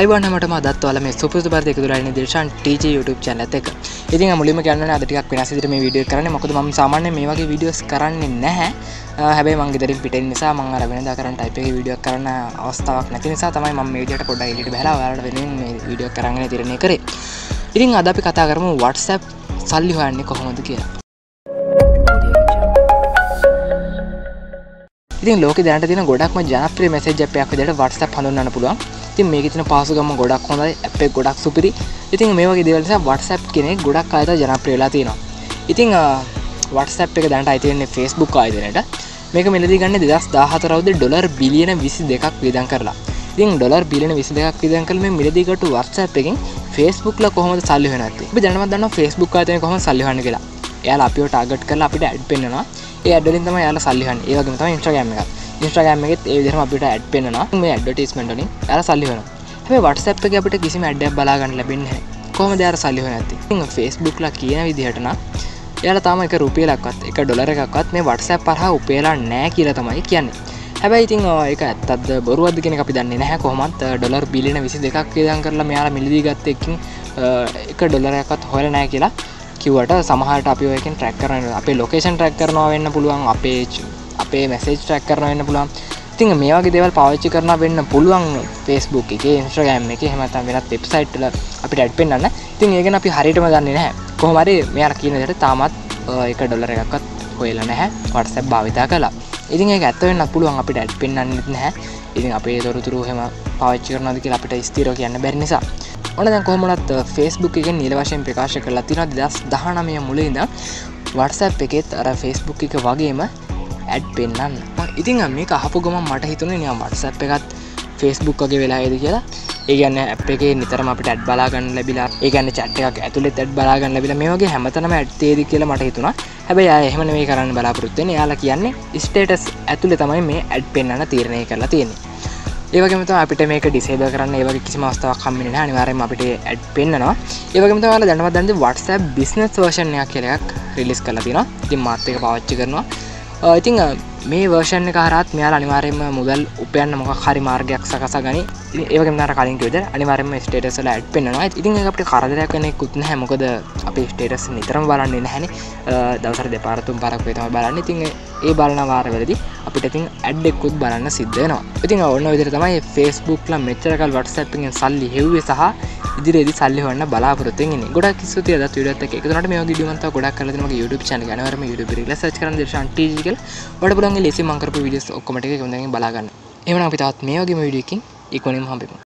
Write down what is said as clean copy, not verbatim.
අයිබෝන් හැමෝටම අදත් ඔයාලා මේ සුපුරුදු පරිදි එකතු වෙලා ඉන්නේ දිල්ෂාන් TG YouTube channel එකත් එක්ක. ඉතින් මුලින්ම කියන්න ඕනේ අද ටිකක් වෙනස් විදිහට මේ වීඩියෝ එක කරන්නේ. මොකද මම සාමාන්‍යයෙන් මේ වගේ වීඩියෝස් කරන්නේ නැහැ. හැබැයි මම ගෙදරින් පිටින් නිසා මම අර වෙනදා කරන ටයිප් එකේ වීඩියෝ එක කරන්න අවස්ථාවක් නැති නිසා තමයි මම මේ විදිහට පොඩ්ඩක් එළියට බහලා ඔයාලට වෙනුවෙන් මේ වීඩියෝ එක කරන්න තීරණය කරේ. ඉතින් අද අපි කතා කරමු WhatsApp සල්ලි හොයන්නේ කොහොමද කියලා. ඉතින් ලෝකේ දැනට තියෙන ගොඩක්ම ජනප්‍රිය මැසේජ් ඇප් එකක් විදිහට WhatsApp හඳුන්වන්න පුළුවන්. ඉතින් මේකේ තියෙන පහසුකම් ගොඩක් හොඳයි, ඇප් එක ගොඩක් සුපිරි. ඉතින් මේ වගේ දේවල් නිසා WhatsApp කෙනෙක් ගොඩක් අයට ජනප්‍රිය වෙලා තියෙනවා. ඉතින් WhatsApp එක දැනට අයිති වෙන්නේ Facebook ආයතනයට. මේක මෙලදී ගන්නේ 2014 අවුරුද්දේ ඩොලර් බිලියන 22ක් වියදම් කරලා. ඉතින් ඩොලර් බිලියන 22ක් වියදම් කරලා මේ මෙලදී ගත්තු WhatsApp එකෙන් Facebook ලා කොහොමද සල්ලි හොයන්නේ නැත්තේ? අපි දැනවත් දන්නවා Facebook ආයතනය කොහොමද සල්ලි හොයන්නේ කියලා. එයාලා අපිව ටාගට් කරලා අපිට ඇඩ් පෙන්නනවා. ඒ ඇඩ් වලින් තමයි එයාලා සල්ලි හොයන්නේ. ඒ වගේම තමයි Instagram එකත්. Instagram එකෙත් ඒ විදිහටම අපිට ඇඩ් පෙන්නනවා. මේ ඇඩ්වර්ටයිස්මන්ට් වලින් එයාලා සල්ලි හොයනවා. හැබැයි WhatsApp එකේ අපිට කිසිම ඇඩ් එකක් බලා ගන්න ලැබෙන්නේ නැහැ. කොහොමද එයාලා සල්ලි හොයන්නේ නැත්තේ? ඉතින් Facebook ලා කියන විදිහට නම් එයාලා තාම එක රුපියලක්වත් එක ඩොලර් එකක්වත් මේ WhatsApp හරහා උපයලා නැහැ කියලා තමයි කියන්නේ. හැබැයි ඉතින් ඒක ඇත්තද බොරුවක්ද කියන එක අපි දන්නේ නැහැ. කොහොමත් ඩොලර් බිලියන 22ක් වියදම් කරලා මෙයාලා මිලදී ගත්ත එකකින් එක ඩොලර් එකක්වත් හොයලා නැහැ කියලා කිව්වට සමහරට අපි ඔය එකෙන් ට්‍රැක් කරනවා. අපේ ලොකේෂන් ට්‍රැක් කරනවා වෙන්න පුළුවන්. අපේ මැසේජ් ට්‍රැක් කරනවා වෙන්න පුළුවන්. ඉතින් මේ වගේ දේවල් පාවිච්චි කරනවා වෙන්න පුළුවන් Facebook එකේ, Instagram එකේ, එහෙම නැත්නම් වෙනත් වෙබ්සයිට් වල අපිට ඇඩ් පෙන්නන්න. ඉතින් ඒක ගැන අපි හරියටම දන්නේ නැහැ. කොහොම හරි මෙයාලා කියන විදිහට තාමත් එක ඩොලර් එකක්වත් හොයලා නැහැ WhatsApp භාවිතා කළා. ඉතින් ඒක ඇත්ත වෙන්නත් පුළුවන් අපිට ඇඩ් පෙන්නන්නෙත් නැහැ. ඉතින් අපේ තොරතුරු එහෙම පාවිච්චි කරනවාද කියලා අපිට ස්ථිරව කියන්න බැරි නිසා. ඔන්න දැන් කොහොම වුණත් Facebook එකෙන් නිල වශයෙන් ප්‍රකාශ කරලා තියෙනවා 2019 මුල ඉඳන් WhatsApp එකෙත් අර Facebook එක වගේම ඇඩ් පෙන්නන්න. ඉතින් මේක අහපු ගමන් මට හිතුනේ නිකන් WhatsApp එකත් Facebook වගේ වෙලා ඇයිද කියලා. ඒ කියන්නේ ඇප් එකේ නිතරම අපිට ඇඩ් බලා ගන්න ලැබිලා, ඒ කියන්නේ chat එකක් ඇතුළෙත් ඇඩ් බලා ගන්න ලැබිලා මේ වගේ හැමතැනම ඇඩ් තේද කියලා මට හිතුණා. හැබැයි ආයෙ එහෙම නෙවෙයි කරන්න බලාපොරොත්තු වෙන්නේ. එයාලා කියන්නේ ස්ටේටස් ඇතුළේ තමයි මේ ඇඩ් පෙන්නන්න තීරණය කරලා තියෙන්නේ. ඒ වගේම තමයි අපිට මේක ඩිසේබල් කරන්න ඒ වගේ කිසිම අවස්ථාවක් හම්බෙන්නේ නැහැ. අනිවාර්යයෙන්ම අපිට ඇඩ් පෙන්නනවා. ඒ වගේම තමයි ඔයාලා දැනවත් දන්නේ WhatsApp business version එකක් කියලා එකක් රිලීස් කරලා තියෙනවා. ඉතින් මාත් ඒක පාවිච්චි කරනවා. ඉතින් මේ version එක හරහාත් මෙයාලා අනිවාර්යයෙන්ම මුදල් උපයන්න මොකක් හරි මාර්ගයක් සකසා ගනි. ඉතින් ඒ වගේම තමයි කලින් කිව්ව විදිහට අනිවාර්යයෙන්ම ස්ටේටස් වල ඇඩ් පෙන්නනවා. ඉතින් ඒක අපිට කරදරයක් වෙන එකකුත් නැහැ. මොකද අපි ස්ටේටස් නිතරම බලන්නේ නැහැනේ. දවසට දෙපාර තුන් පාරක් වේ තමයි බලන්නේ. ඉතින් ඒ බලන වාරවලදී අපිට ඉතින් ඇඩ් එකකුත් බලන්න සිද්ධ වෙනවා. ඉතින් ඔන්න ඔය විදිහට තමයි Facebook ලා මෙච්චරකල් WhatsApp එකෙන් සල්ලි හෙව්වේ සහ ඉදිරියේදී සල්ලි හොයන්න බලාපොරොත්තු වෙන්නේ. ගොඩක් ස්තුතියි අදත් වීඩියෝත් එක්ක එකතු වුණාට මේ වගේ වීඩියෝ මම තව ගොඩක් කරලා දෙනවා මගේ YouTube channel එක. අනිවාර්යයෙන්ම YouTube එකේ සර්ච් කරන්න දිල්ෂාන් TG කියලා. ඔයාලට පුළුවන් ලේසියෙන් මම කරපු වීඩියෝස් ඔක්කොම ටික එකෙන් බලා ගන්න. එහෙනම් අපි තවත් මේ වගේම වීඩියෝ එකකින් ඉක්මනින්ම හම්බෙමු.